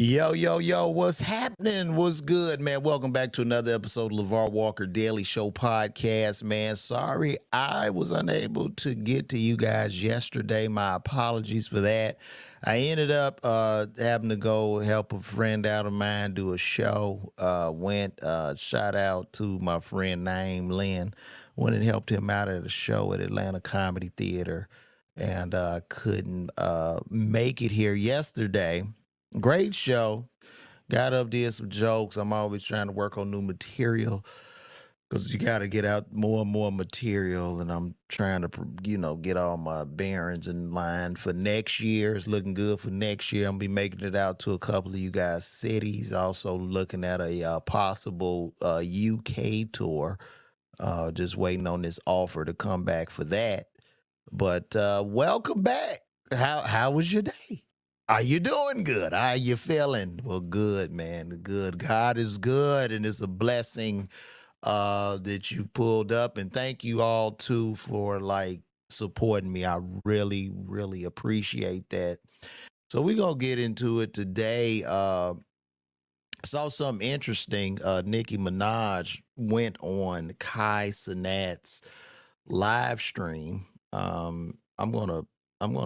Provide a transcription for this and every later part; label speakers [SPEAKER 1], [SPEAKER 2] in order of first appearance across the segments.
[SPEAKER 1] Yo, yo, yo, what's happening? What's good, man? Welcome back to another episode of LaVar Walker Daily Show podcast, man. Sorry I was unable to get to you guys yesterday. My apologies for that. I ended up having to go help a friend out of mine do a show. Shout out to my friend named Lynn. Went and helped him out at a show at Atlanta Comedy Theater and couldn't make it here yesterday. Great show. Got up, did some jokes. I'm always trying to work on new material because you got to get out more and more material. And I'm trying to, get all my bearings in line for next year. It's looking good for next year. I'm going to be making it out to a couple of you guys' cities. Also looking at a possible UK tour. Just waiting on this offer to come back for that. But welcome back. How was your day? Are you doing good? How are you feeling? Well, good, man. Good. God is good, and it's a blessing that you've pulled up. And thank you all too for supporting me. I really, really appreciate that. So we're gonna get into it today. Saw something interesting. Nicki Minaj went on Kai Cenat's live stream. I'm gonna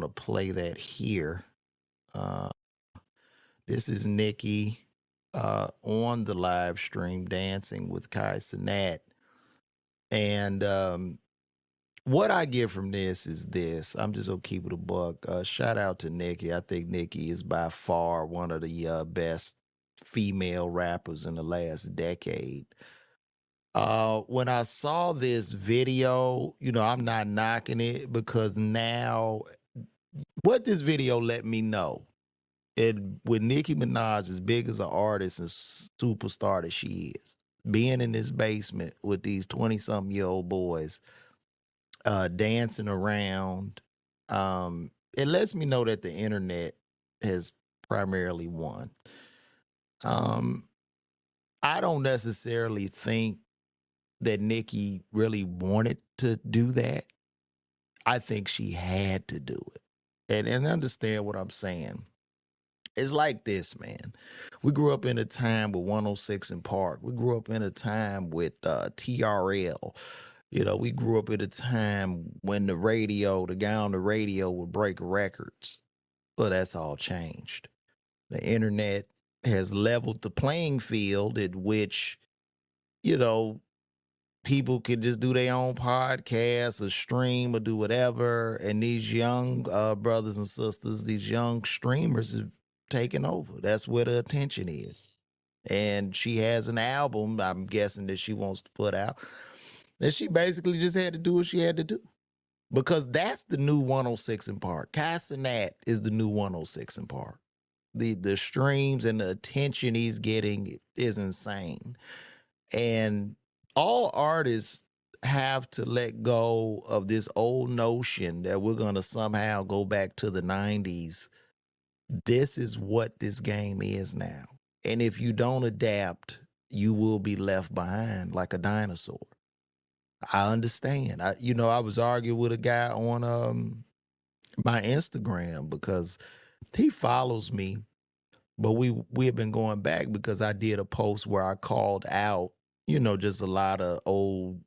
[SPEAKER 1] play that here. Uh, this is Nicki on the live stream dancing with Kai Cenat. And what I get from this is this. I'm just going to keep it a buck. Shout out to Nicki. I think Nicki is by far one of the best female rappers in the last decade. When I saw this video, I'm not knocking it because now what this video let me know. With Nicki Minaj, as big as an artist and superstar that she is, being in this basement with these 20-something-year-old boys dancing around, it lets me know that the internet has primarily won. I don't necessarily think that Nicki really wanted to do that. I think she had to do it. And understand what I'm saying. It's like this, man. We grew up in a time with 106 in Park. We grew up in a time with TRL. We grew up at a time when the guy on the radio would break records. Well, that's all changed. The internet has leveled the playing field at which, people can just do their own podcast or stream or do whatever. And these young brothers and sisters, these young streamers have taken over. That's where the attention is. And she has an album, I'm guessing, that she wants to put out. And she basically just had to do what she had to do. Because that's the new 106 in Park. Kai Cenat is the new 106 in Park. The streams and the attention he's getting is insane. And all artists have to let go of this old notion that we're going to somehow go back to the 90s. This is what this game is now. And if you don't adapt, you will be left behind like a dinosaur. I understand. I was arguing with a guy on my Instagram because he follows me, but we have been going back because I did a post where I called out, just a lot of old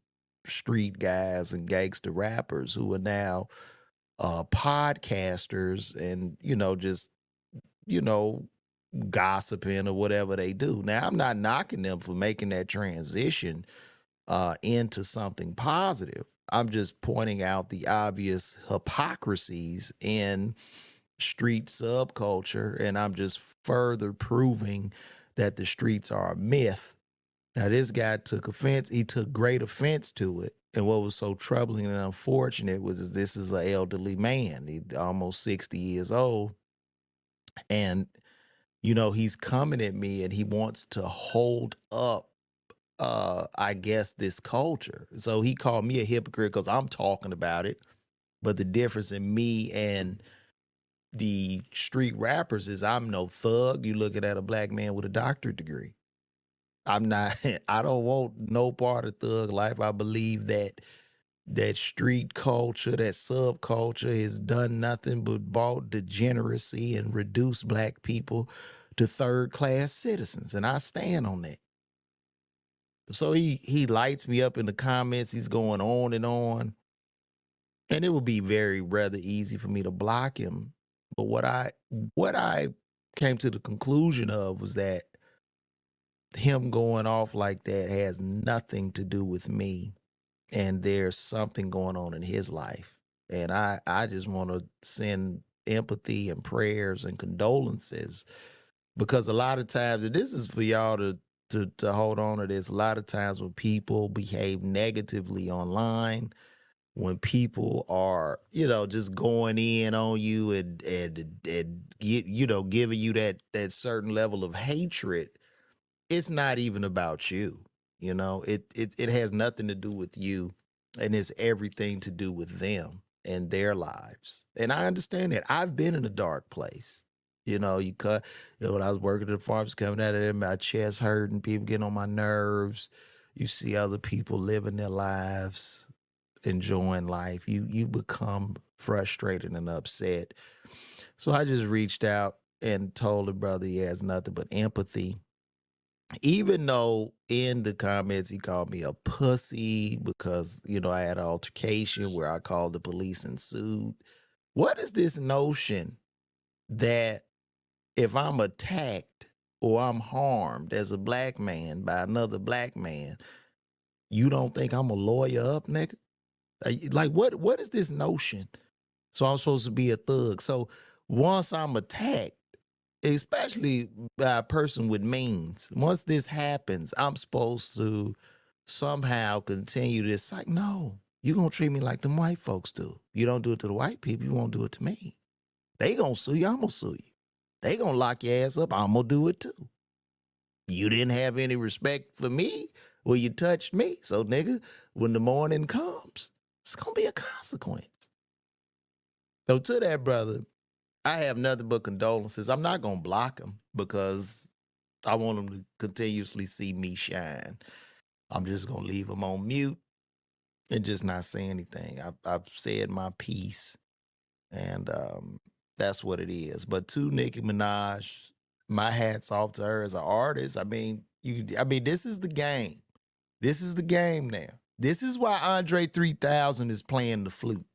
[SPEAKER 1] street guys and gangster rappers who are now podcasters and, just gossiping or whatever they do. Now, I'm not knocking them for making that transition into something positive. I'm just pointing out the obvious hypocrisies in street subculture, and I'm just further proving that the streets are a myth. Now, this guy took offense. He took great offense to it. And what was so troubling and unfortunate was this is an elderly man. He's almost 60 years old. And, he's coming at me and he wants to hold up, I guess, this culture. So he called me a hypocrite because I'm talking about it. But the difference in me and the street rappers is I'm no thug. You looking at a black man with a doctorate degree. I'm not, I don't want no part of thug life. I believe that street culture, that subculture has done nothing but brought degeneracy and reduced black people to third-class citizens, and I stand on that. So he lights me up in the comments. He's going on, and it would be very rather easy for me to block him. But what I came to the conclusion of was that him going off like that has nothing to do with me, and there's something going on in his life. And I just want to send empathy and prayers and condolences, because a lot of times, and this is for y'all to hold on to this, a lot of times when people behave negatively online, when people are, just going in on you and get, giving you that certain level of hatred, it's not even about you. It has nothing to do with you, and it's everything to do with them and their lives. And I understand that. I've been in a dark place. When I was working at the farms, coming out of there, my chest hurting, people getting on my nerves. You see other people living their lives, enjoying life. You become frustrated and upset. So I just reached out and told the brother he has nothing but empathy. Even though in the comments he called me a pussy because, I had an altercation where I called the police and sued. What is this notion that if I'm attacked or I'm harmed as a black man by another black man, you don't think I'm a lawyer up, nigga? Like, what is this notion? So I'm supposed to be a thug. So once I'm attacked, especially by a person with means, once this happens, I'm supposed to somehow continue this. Like, no, you're going to treat me like them white folks do. You don't do it to the white people, you won't do it to me. They going to sue you, I'm going to sue you. They going to lock your ass up, I'm going to do it too. You didn't have any respect for me when you touched me. So, nigga, when the morning comes, it's going to be a consequence. So to that brother, I have nothing but condolences. I'm not going to block him because I want him to continuously see me shine. I'm just going to leave him on mute and just not say anything. I've said my piece, and that's what it is. But to Nicki Minaj, my hat's off to her as an artist. I mean, this is the game. This is the game now. This is why Andre 3000 is playing the flute.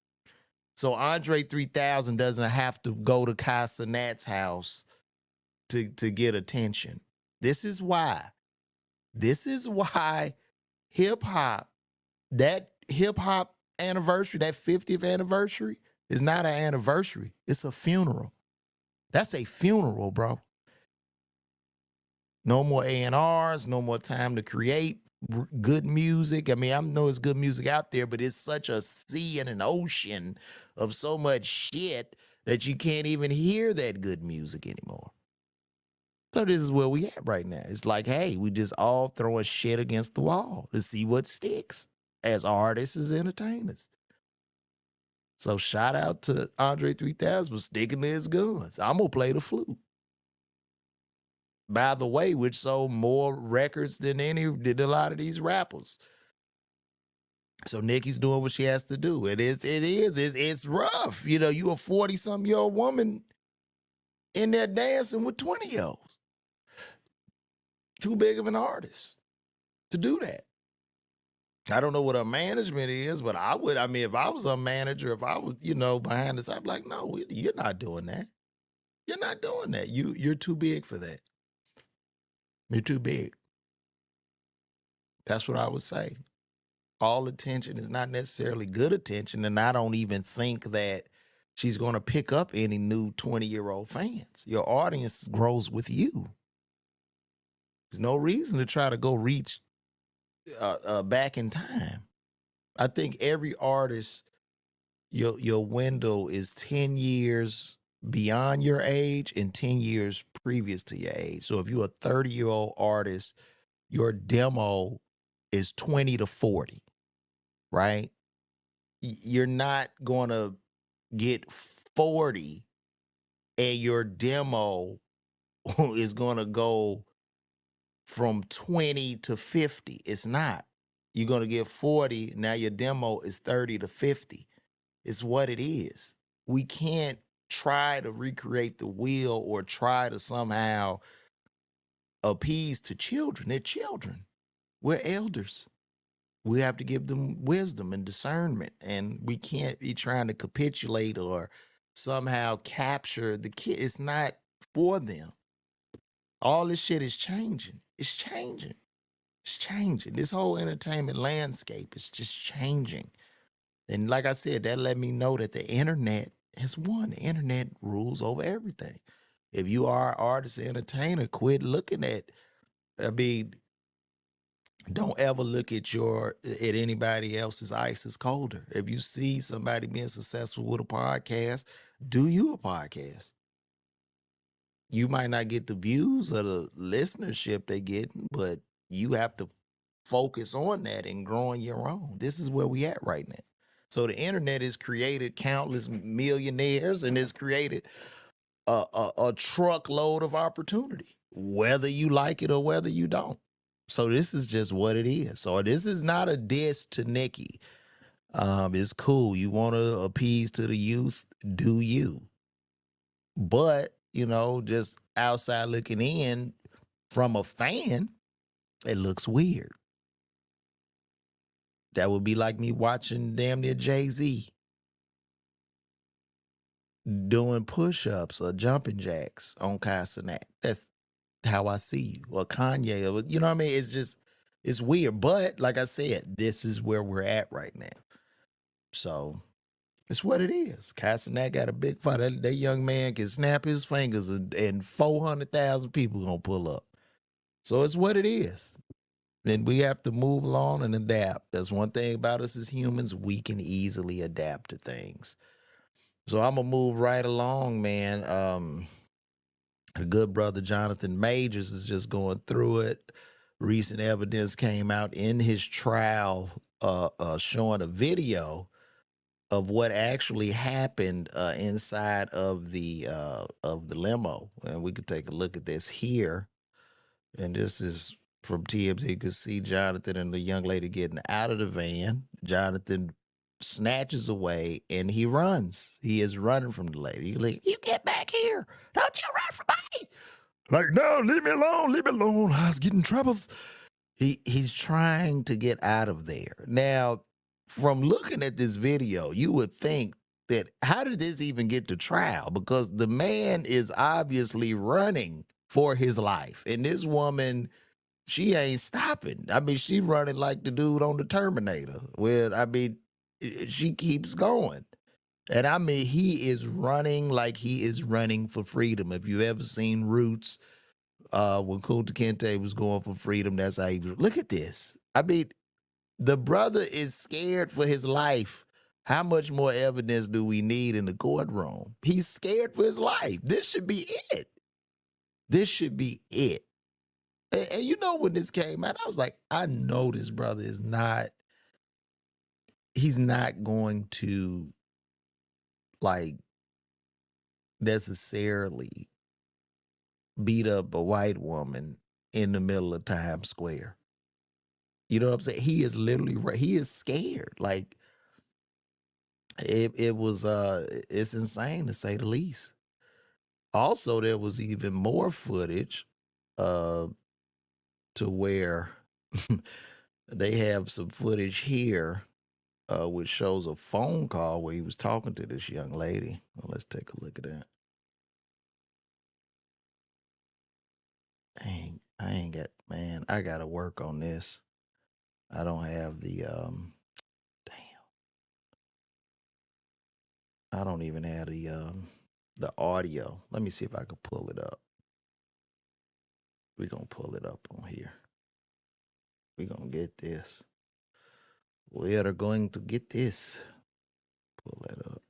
[SPEAKER 1] So Andre 3000 doesn't have to go to Kai Cenat's house to get attention. This is why. This is why hip-hop, that hip-hop anniversary, that 50th anniversary, is not an anniversary. It's a funeral. That's a funeral, bro. No more A&Rs, no more time to create good music. I mean, I know it's good music out there, but it's such a sea and an ocean of so much shit that you can't even hear that good music anymore. So this is where we at right now. It's like, hey, we just all throwing shit against the wall to see what sticks as artists, as entertainers. So shout out to Andre 3000 for sticking to his guns. I'm going to play the flute. By the way, which sold more records than a lot of these rappers. So Nicki's doing what she has to do. It's rough. You a 40-something-year-old woman in there dancing with 20-year-olds. Too big of an artist to do that. I don't know what her management is, but if I was a manager, if I was, behind this, I'd be like, no, you're not doing that. You're not doing that. You're too big for that. You're too big. That's what I would say. All attention is not necessarily good attention, and I don't even think that she's going to pick up any new 20-year-old fans. Your audience grows with you. There's no reason to try to go reach back in time. I think every artist, your window is 10 years beyond your age and 10 years previous to your age. So if you're a 30-year-old artist, your demo is 20 to 40, right? You're not going to get 40 and your demo is going to go from 20 to 50. It's not. You're going to get 40. Now your demo is 30 to 50. It's what it is. We can't try to recreate the wheel or try to somehow appease to children. They're children. We're elders. We have to give them wisdom and discernment, and we can't be trying to capitulate or somehow capture the kid. It's not for them. All this shit is changing. It's changing. It's changing. This whole entertainment landscape is just changing. And like I said, that let me know that the internet has won. The internet rules over everything. If you are an artist, entertainer, quit looking at, I mean, don't ever look at anybody else's ice is colder. If you see somebody being successful with a podcast, do you a podcast. You might not get the views or the listenership they get, but you have to focus on that and growing your own. This is where we at right now. So the internet has created countless millionaires and has created a truckload of opportunity, whether you like it or whether you don't. So this is just what it is. So this is not a diss to Nicki. It's cool. You want to appease to the youth, do you. But, just outside looking in from a fan, it looks weird. That would be like me watching damn near Jay-Z doing push-ups or jumping jacks on Kai Cenat. That's how I see you. Or Kanye, or, you know what I mean? It's weird. But like I said, this is where we're at right now. So it's what it is. Kai Cenat got a big fight. That young man can snap his fingers and 400,000 people gonna pull up. So it's what it is. And we have to move along and adapt. That's one thing about us as humans. We can easily adapt to things. So I'm gonna move right along, man. The good brother Jonathan Majors is just going through it. Recent evidence came out in his trial, showing a video of what actually happened inside of the limo, and we could take a look at this here. And this is from TMZ. You can see Jonathan and the young lady getting out of the van. Jonathan snatches away and he runs. He is running from the lady. He's like, "You get back here. Don't you run from me." Like, "No, leave me alone. Leave me alone. I was getting troubles." He's trying to get out of there. Now, from looking at this video, you would think that how did this even get to trial? Because the man is obviously running for his life. And this woman, she ain't stopping. I mean, she running like the dude on the Terminator, where, I mean, she keeps going. And I mean, he is running like he is running for freedom. If you've ever seen Roots, when Kunta Kinte was going for freedom, that's how he was. Look at this. I mean, the brother is scared for his life. How much more evidence do we need in the courtroom? He's scared for his life. This should be it. This should be it. And you know, when this came out, I was like, I know this brother is not, he's not going to, like, necessarily beat up a white woman in the middle of Times Square. You know what I'm saying? He is literally right. He is scared. Like, it was it's insane to say the least. Also, there was even more footage uh to where they have some footage here which shows a phone call where he was talking to this young lady. Well, let's take a look at that. I ain't got, man, I gotta work on this. I don't have the damn. I don't even have the audio. Let me see if I can pull it up. We're gonna pull it up on here. We're gonna get this. We are going to get this. Pull that up.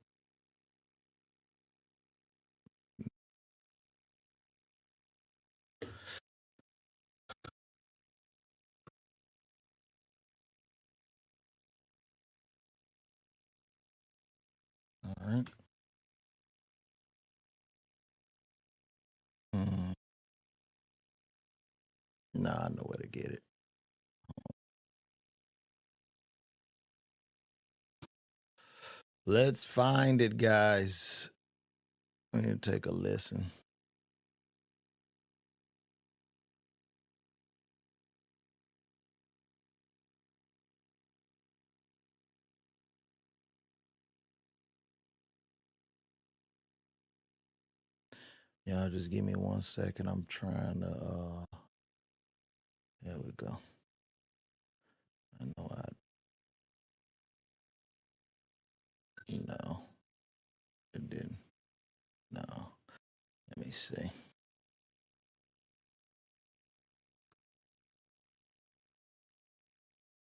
[SPEAKER 1] All right. Mm, nah, I know where to get it. Let's find it, guys. I need to take a listen. Y'all just give me 1 second. I'm trying to there we go. I know I no, it didn't. No. Let me see.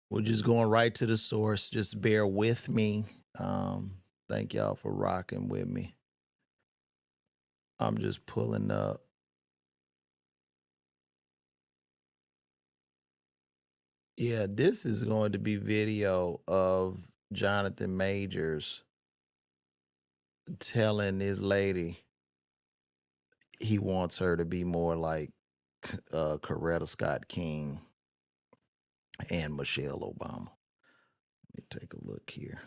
[SPEAKER 1] We're just going right to the source. Just bear with me. Um, Thank y'all for rocking with me. I'm just pulling up. Yeah, this is going to be video of Jonathan Majors telling this lady he wants her to be more like Coretta Scott King and Michelle Obama. Let me take a look here.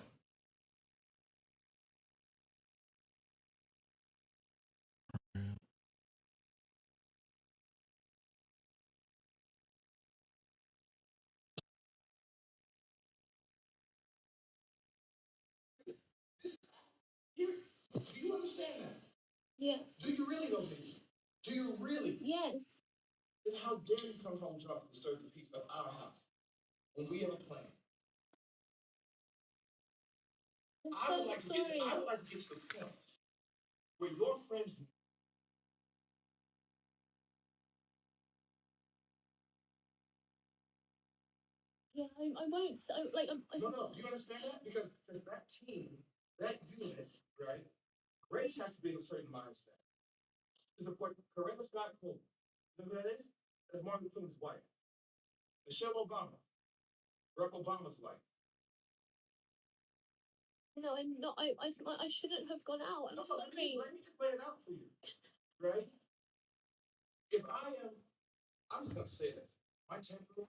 [SPEAKER 1] Do you understand that? Yeah. Do you really know this? Do you really? Yes. Then how dare you come home drunk and disturb the peace of our house when we have a plan? I would like to get to, I would like to get to the point where your friends. Yeah, I won't. Like, no, no. You understand that because that team, that unit, right? Grace has to be in a certain mindset. To the point, Coretta Scott King. You know who that is? That's Martin Luther King's wife. Michelle Obama, Barack Obama's wife. No, I'm not. I shouldn't have gone out. I'm sorry. Let me just lay it out for you, right? If I am, I'm just gonna say this. My temper,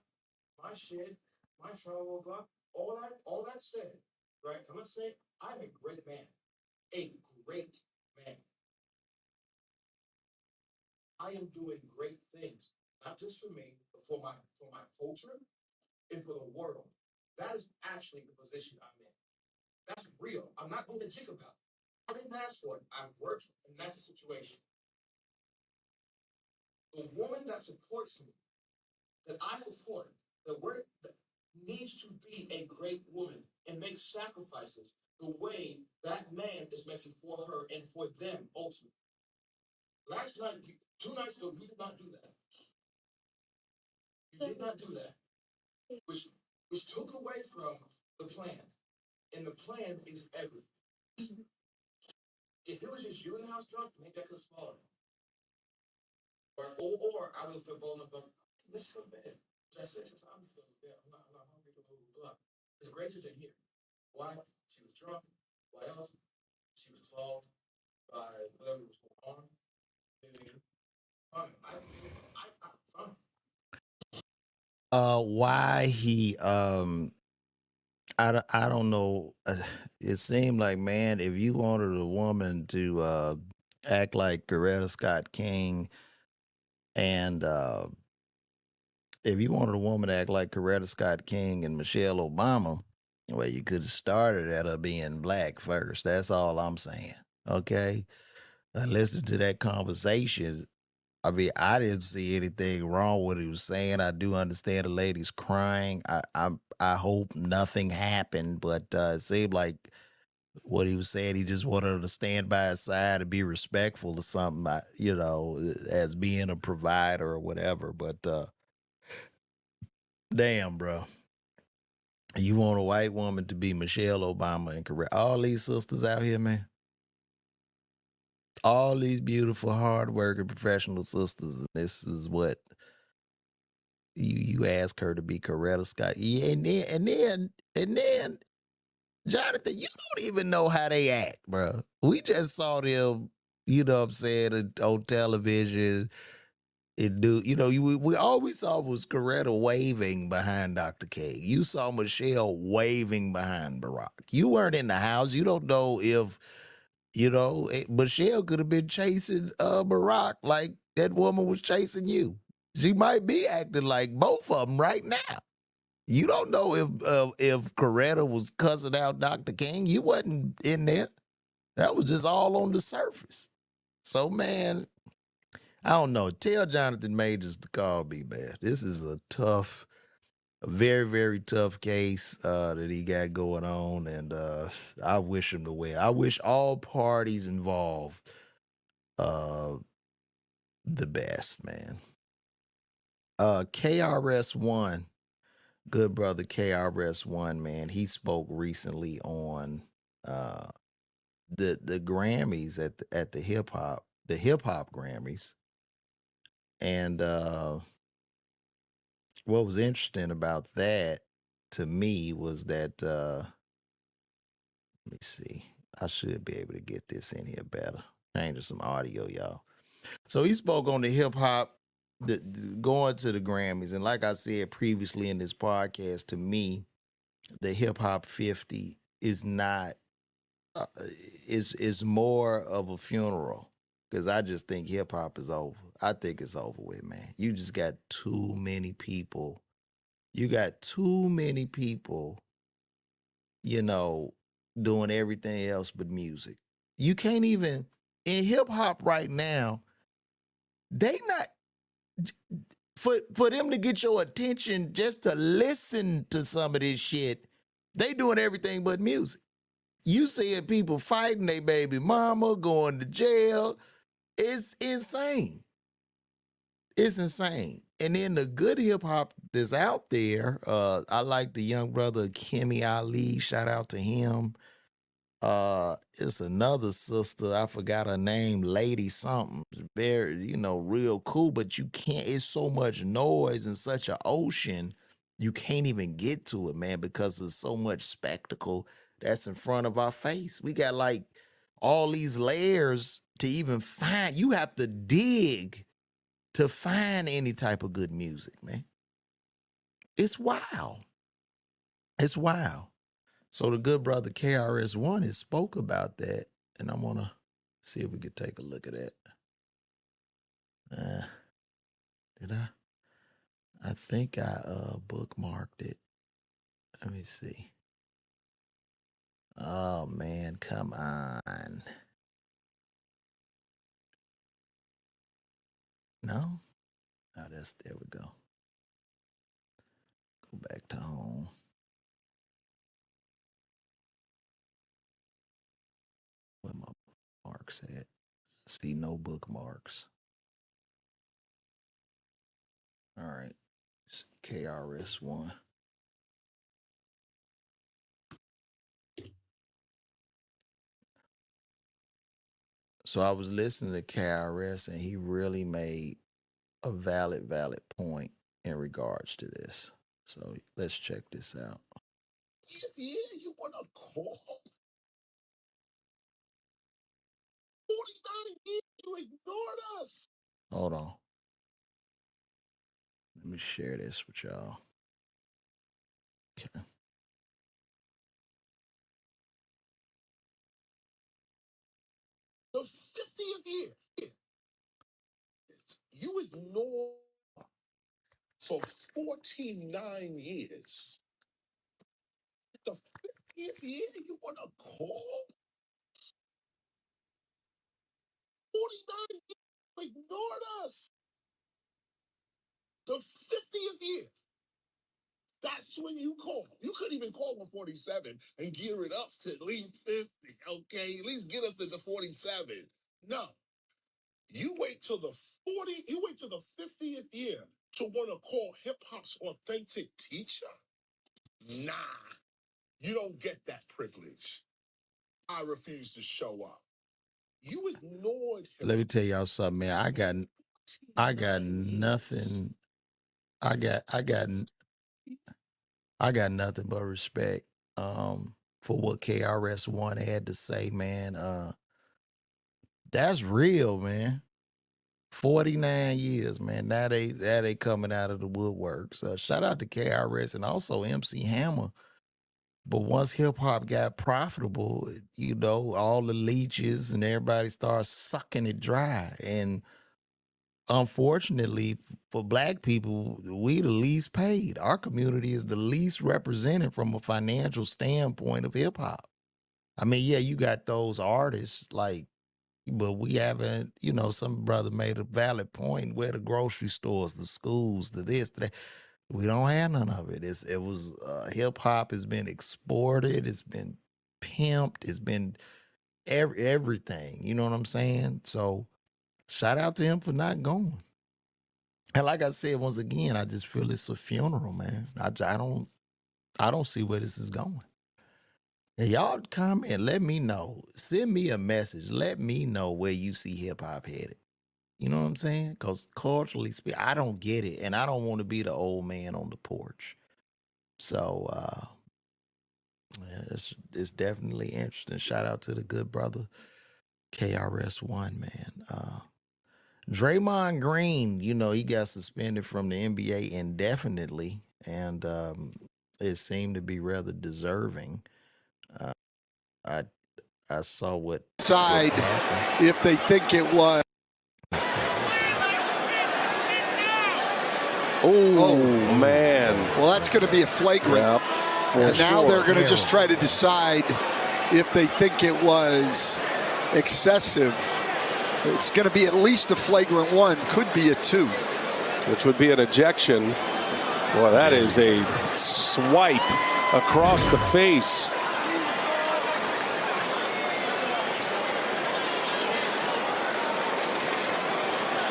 [SPEAKER 1] my shit, my trauma, blah, all that said, right? I'm gonna say I'm a great man, a great man. I am doing great things, not just for me, but for my culture and for the world. That is actually the position I'm in. That's real. I'm not going to think about it. I didn't ask for it. I've worked, and that's the situation. The woman that supports me, that I support, that needs to be a great woman and make sacrifices the way that man is making for her and for them ultimately. Last night, 2 nights ago, you did not do that. You did not do that, which took away from the plan, and the plan is everything. If it was just you in the house drunk, maybe I could have swallowed it. Or I would feel bold enough, like, let's go to bed. So I said, I'm just going to bed. I'm not hungry for blah, blah, blah. Because Grace is in here. Why? She was drunk. Why else? She was called by whatever was going on. Fine. Fine. Why he I don't know. It seemed like, man, if you wanted a woman to act like Coretta Scott King, and if you wanted a woman to act like Coretta Scott King and Michelle Obama, well, you could have started at her being black first. That's all I'm saying. Okay. I listened to that conversation. I mean, I didn't see anything wrong with what he was saying. I do understand the lady's crying. I hope nothing happened, but it seemed like what he was saying, he just wanted her to stand by his side and be respectful or something, as being a provider or whatever. But damn, bro. You want a white woman to be Michelle Obama and correct all these sisters out here, man. All these beautiful, hardworking, professional sisters. And this is what you ask her to be Coretta Scott. Yeah, and then, Jonathan, you don't even know how they act, bro. We just saw them, you know what I'm saying, on television. It do we all we saw was Coretta waving behind Dr. King. You saw Michelle waving behind Barack. You weren't in the house. You don't know if You know, Michelle could have been chasing Barack like that woman was chasing you. She might be acting like both of them right now. You don't know if Coretta was cussing out Dr. King. You wasn't in there. That was just all on the surface. So, man, I don't know. Tell Jonathan Majors to call me, man. This is a very, very tough case that he got going on, and I wish him the way. I wish all parties involved uh, the best, man. KRS-One, good brother KRS-One, man. He spoke recently on uh, the Grammys at the hip hop Grammys, and what was interesting about that to me was that let me see. I should be able to get this in here better. Changing some audio, y'all. So he spoke on the hip hop, going to the Grammys, and like I said previously in this podcast, to me, the hip hop 50 is not is more of a funeral because I just think hip hop is over. I think it's over with, man. You just got too many people. You got too many people, you know, doing everything else but music. You can't even in hip hop right now. They not for them to get your attention just to listen to some of this shit. They doing everything but music. You seeing people fighting their baby mama, going to jail. It's insane. It's insane. And then the good hip hop that's out there, I like the young brother Kimmy Ali. Shout out to him. It's another sister, I forgot her name, Lady something. Very, real cool, but you can't, it's so much noise and such an ocean, you can't even get to it, man, because there's so much spectacle that's in front of our face. We got like all these layers to even find. You have to dig to find any type of good music, man. It's wild. It's wild. So the good brother KRS-One has spoke about that, and I want to see if we could take a look at that. Did I? I think I bookmarked it. Let me see. Oh man, come on. No? Oh, there we go. Go back to home. Where my bookmarks at? See no bookmarks. All right. KRS-One. So I was listening to KRS and he really made a valid point in regards to this. So let's check this out. Yeah, you want to call? 49 years you ignored us. Hold on. Let me share this with y'all. Okay. The 50th year. You ignore for 49 years. The 50th year you want to call? 49 years you ignored us. The 50th year. That's when you call. You couldn't even call on 47 and gear it up to at least 50. Okay, at least get us into 47. No. You wait till the 50th year to want to call hip hop's authentic teacher? Nah. You don't get that privilege. I refuse to show up. You ignored him. Let me tell y'all something, man. I got nothing. I got nothing but respect for what KRS-One had to say, man. That's real, man. 49 years, man. Now they coming out of the woodwork. So shout out to KRS and also MC Hammer But once hip hop got profitable, all the leeches and everybody started sucking it dry. And unfortunately for black people, we the least paid. Our community is the least represented from a financial standpoint of hip hop. I mean, yeah, you got those artists but we haven't, some brother made a valid point where the grocery stores, the schools, the this, the that. We don't have none of it. Hip hop has been exported, it's been pimped, it's been everything. You know what I'm saying? So shout out to him for not going. And like I said, once again, I just feel it's a funeral, man. I don't see where this is going. And y'all comment, let me know. Send me a message. Let me know where you see hip hop headed. You know what I'm saying? Because culturally speaking, I don't get it. And I don't want to be the old man on the porch. So yeah, it's definitely interesting. Shout out to the good brother KRS1, man. Draymond Green, he got suspended from the NBA indefinitely, and it seemed to be rather deserving. Uh, I I saw what
[SPEAKER 2] side
[SPEAKER 1] happened.
[SPEAKER 2] if they think it was.
[SPEAKER 3] Oh, man.
[SPEAKER 2] Well, that's going to be a flagrant.
[SPEAKER 3] Yep,
[SPEAKER 2] and now
[SPEAKER 3] sure.
[SPEAKER 2] they're going to just try to decide if they think it was excessive. It's going to be at least a flagrant one, could be a 2.
[SPEAKER 3] Which would be an ejection. Boy, that is a swipe across the face.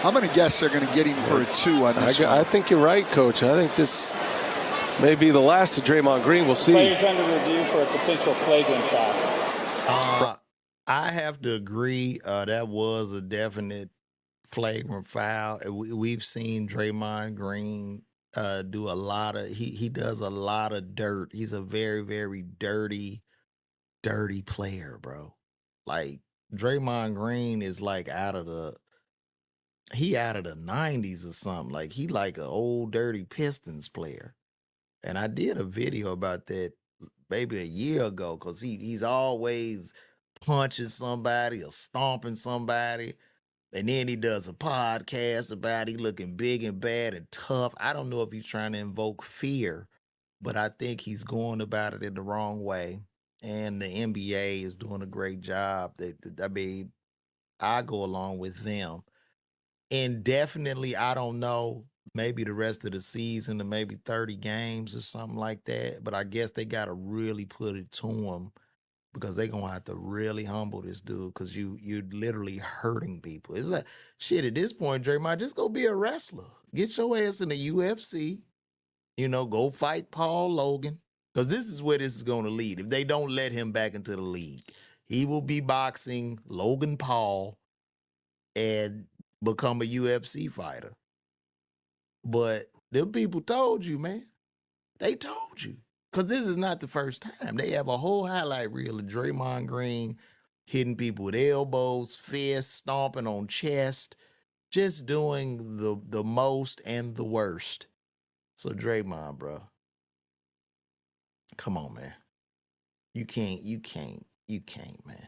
[SPEAKER 2] I'm going to guess they're going to get him for a 2 on this one.
[SPEAKER 3] I think you're right, Coach. I think this may be the last of Draymond Green. We'll see.
[SPEAKER 4] Players under review for a potential flagrant foul.
[SPEAKER 1] I have to agree. That was a definite flagrant foul. We've seen Draymond Green do a lot of. He does a lot of dirt. He's a very, very dirty player, bro. Like Draymond Green is like out of the 90s or something. Like he like an old dirty Pistons player. And I did a video about that maybe a year ago because he's always punching somebody or stomping somebody. And then he does a podcast about he looking big and bad and tough. I don't know if he's trying to invoke fear, but I think he's going about it in the wrong way. And the NBA is doing a great job. I go along with them. Indefinitely, I don't know, maybe the rest of the season or maybe 30 games or something like that. But I guess they got to really put it to him because they're going to have to really humble this dude because you're literally hurting people. It's like, shit, at this point, Draymond, just go be a wrestler. Get your ass in the UFC. Go fight Paul Logan because this is where this is going to lead. If they don't let him back into the league, he will be boxing Logan Paul and become a UFC fighter. But them people told you, man. They told you. Because this is not the first time. They have a whole highlight reel of Draymond Green hitting people with elbows, fists, stomping on chest, just doing the most and the worst. So Draymond, bro. Come on, man. You can't, man.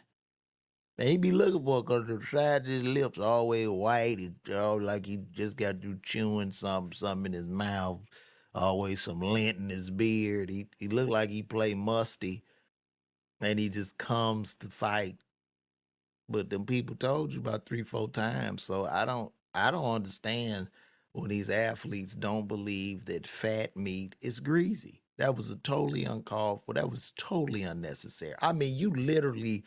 [SPEAKER 1] And he be looking for it because the side of his lips always white. It's all like he just got through chewing something in his mouth. Always some lint in his beard. He looked like he played musty. And he just comes to fight. But them people told you about 3-4 times. So I don't understand when these athletes don't believe that fat meat is greasy. That was a totally uncalled for. That was totally unnecessary. I mean, you literally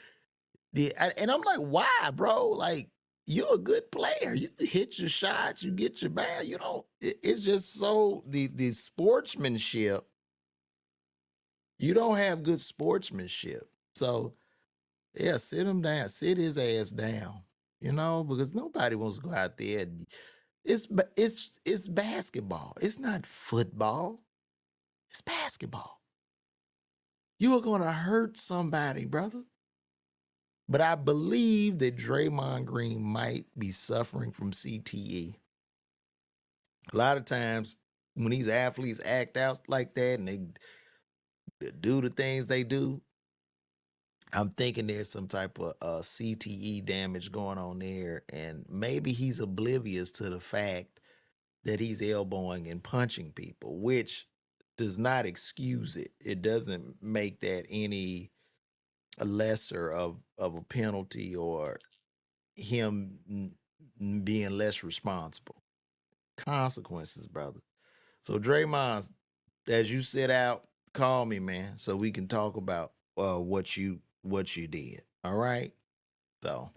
[SPEAKER 1] and I'm like, why, bro? Like, you're a good player. You hit your shots, you get your bag. You don't. It's just so the sportsmanship. You don't have good sportsmanship. So yeah, sit him down. Sit his ass down. Because nobody wants to go out there. It's basketball. It's not football. It's basketball. You are going to hurt somebody, brother. But I believe that Draymond Green might be suffering from CTE. A lot of times when these athletes act out like that and they do the things they do, I'm thinking there's some type of CTE damage going on there, and maybe he's oblivious to the fact that he's elbowing and punching people, which does not excuse it. It doesn't make that any lesser of a penalty or him being less responsible. Consequences, brother. So Draymond, as you sit out, call me, man, so we can talk about what you did. All right. So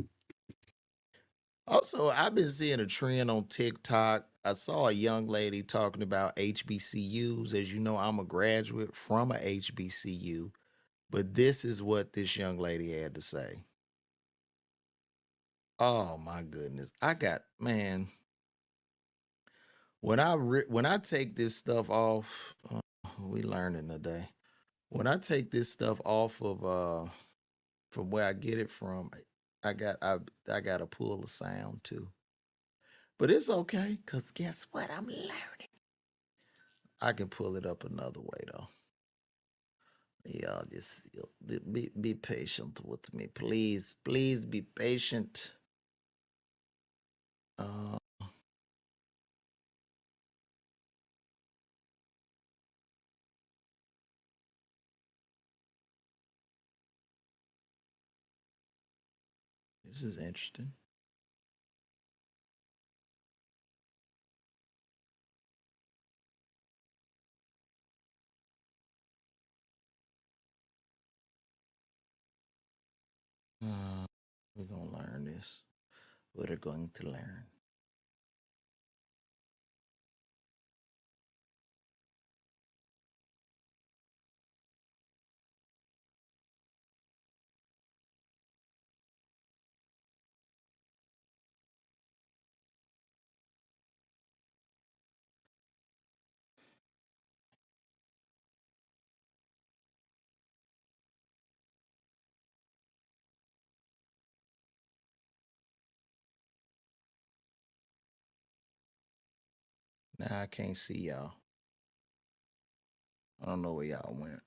[SPEAKER 1] also, I've been seeing a trend on TikTok. I saw a young lady talking about HBCUs. As you know, I'm a graduate from a HBCU, but this is what this young lady had to say. Oh my goodness. I got man, when I take this stuff off, we learning today. When I take this stuff off of from where I get it from, I got to pull the sound too. But it's okay, cause guess what? I'm learning. I can pull it up another way though. Y'all just be patient with me, please. Please be patient. Uh, this is interesting. Uh, we're gonna learn this. We're going to learn. Now I can't see y'all. I don't know where y'all went.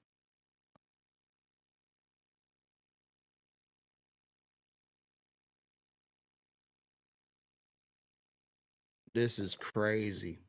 [SPEAKER 1] This is crazy.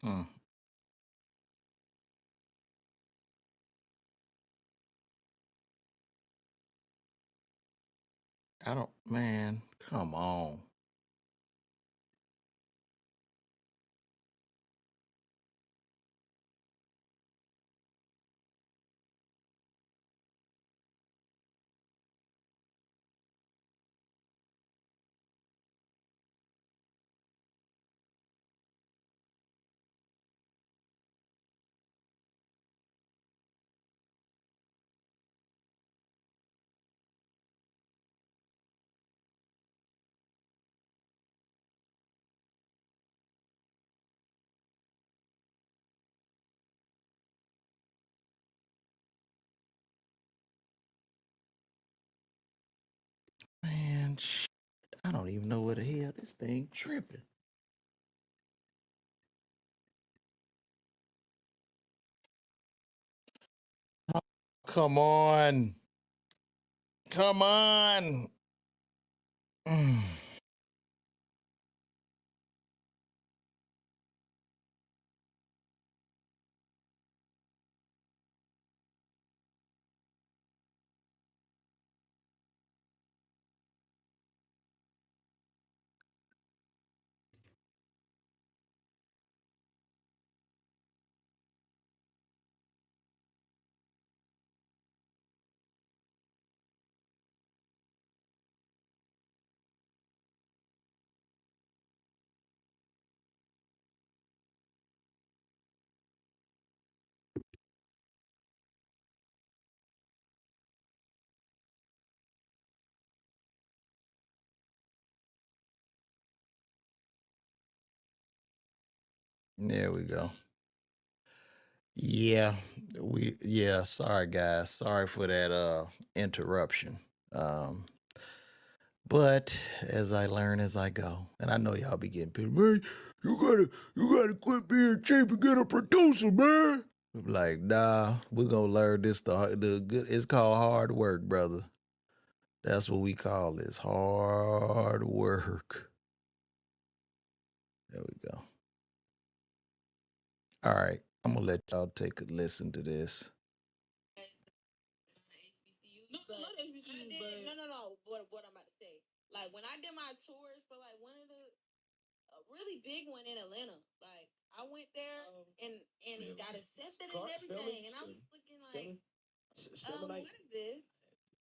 [SPEAKER 1] Mm, I don't, man. Come on. Man, I don't even know where the hell this thing tripping. Oh, come on. Come on. Mm. There we go. Sorry guys. Sorry for that interruption. Um but as I learn as I go, and I know y'all be getting pissed, man, you gotta quit being cheap and get a producer, man. I'm like, nah, we're gonna learn this the good it's called hard work, brother. That's what we call this. Hard work. There we go. All right. I'm gonna let y'all take a listen to this.
[SPEAKER 5] No. What I'm about to say. Like when I did my tours for like one of the a really big one in Atlanta. Like I went there and it got accepted and everything, and I was looking like, what is this?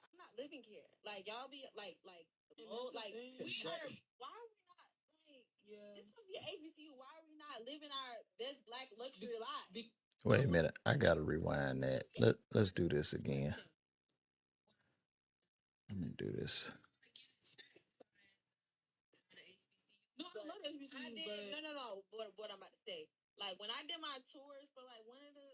[SPEAKER 5] I'm not living here. Like y'all be like we are. Why are we not like? This supposed to be an HBCU. Why are we not living our best black luxury life?
[SPEAKER 1] Wait a minute. I gotta rewind that. Let's do this again. Let me do this. No. What I'm about to say. Like when I did my tours for like one of the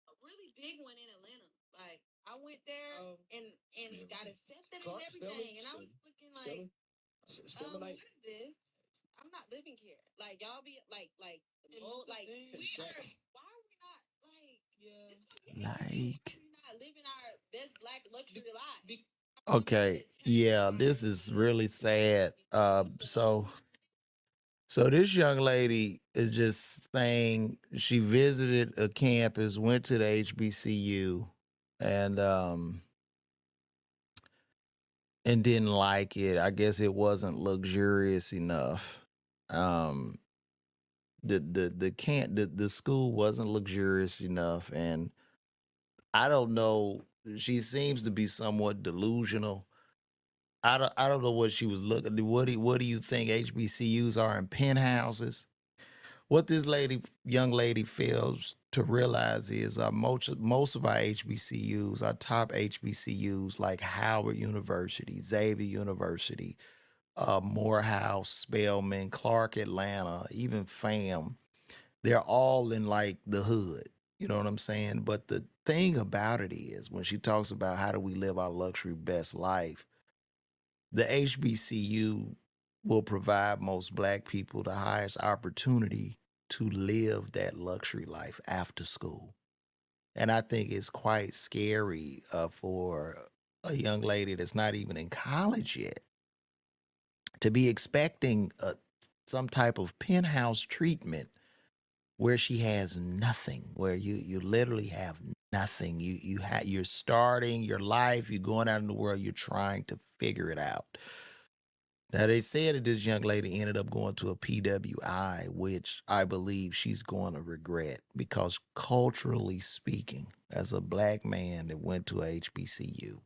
[SPEAKER 1] a really big one in Atlanta. Like I went there and it got accepted and everything, and I was looking like, what is this? I'm not living here. Like y'all be like we are. Why are we not like? This supposed to be Like.
[SPEAKER 5] why are we not living our best black luxury life?
[SPEAKER 1] Okay. Yeah, this is really sad. So this young lady is just saying she visited a campus, went to the HBCU, and didn't like it. I guess it wasn't luxurious enough. Um, the school wasn't luxurious enough, and I don't know. She seems to be somewhat delusional. I don't know what she was looking. What do you think HBCUs are in penthouses? What this young lady fails to realize is most of our HBCUs, our top HBCUs like Howard University, Xavier University, Morehouse, Spelman, Clark Atlanta, even FAM, they're all in like the hood. You know what I'm saying? But the thing about it is when she talks about how do we live our luxury best life, the HBCU will provide most black people the highest opportunity to live that luxury life after school. And I think it's quite scary for a young lady that's not even in college yet to be expecting some type of penthouse treatment where she has nothing, where you literally have nothing. You're starting your life, you're going out in the world, you're trying to figure it out. Now they said that this young lady ended up going to a PWI, which I believe she's going to regret because culturally speaking, as a black man that went to a HBCU,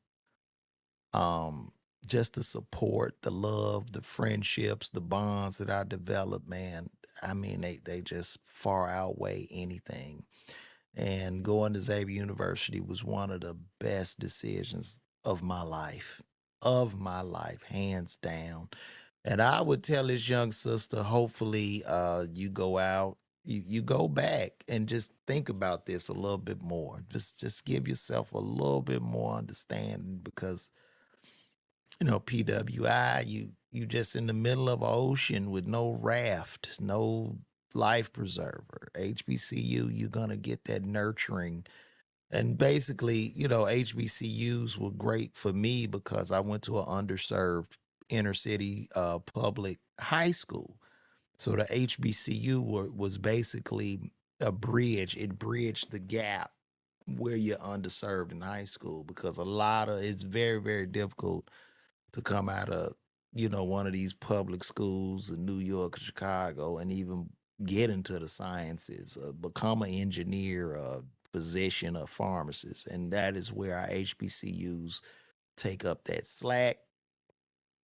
[SPEAKER 1] um, just the support, the love, the friendships, the bonds that I developed, man, I mean, they just far outweigh anything. And going to Xavier University was one of the best decisions of my life, hands down. And I would tell this young sister, hopefully, you go out, you go back and just think about this a little bit more. Just give yourself a little bit more understanding because PWI, you just in the middle of an ocean with no raft, no life preserver. HBCU, you're gonna get that nurturing. And basically, HBCUs were great for me because I went to an underserved inner city public high school. So the HBCU was basically a bridge. It bridged the gap where you're underserved in high school because it's very, very difficult to come out of, one of these public schools in New York, Chicago, and even get into the sciences, become an engineer, a physician, a pharmacist. And that is where our HBCUs take up that slack.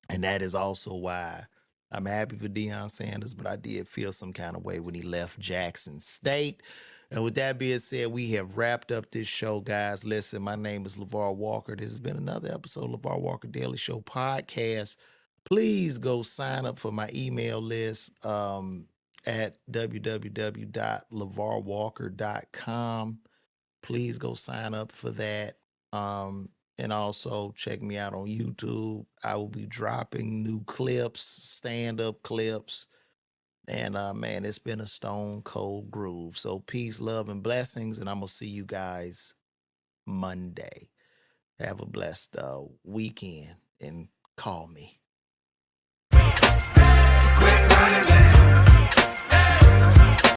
[SPEAKER 1] And that is also why I'm happy for Deion Sanders, but I did feel some kind of way when he left Jackson State. And with that being said, we have wrapped up this show, guys. Listen, my name is LaVar Walker. This has been another episode of LaVar Walker Daily Show podcast. Please go sign up for my email list. at www.lavarwalker.com. Please go sign up for that. And also check me out on YouTube. I will be dropping new clips, stand-up clips. And man, it's been a stone cold groove. So peace, love, and blessings. And I'm gonna see you guys Monday. Have a blessed weekend and call me. Quit running,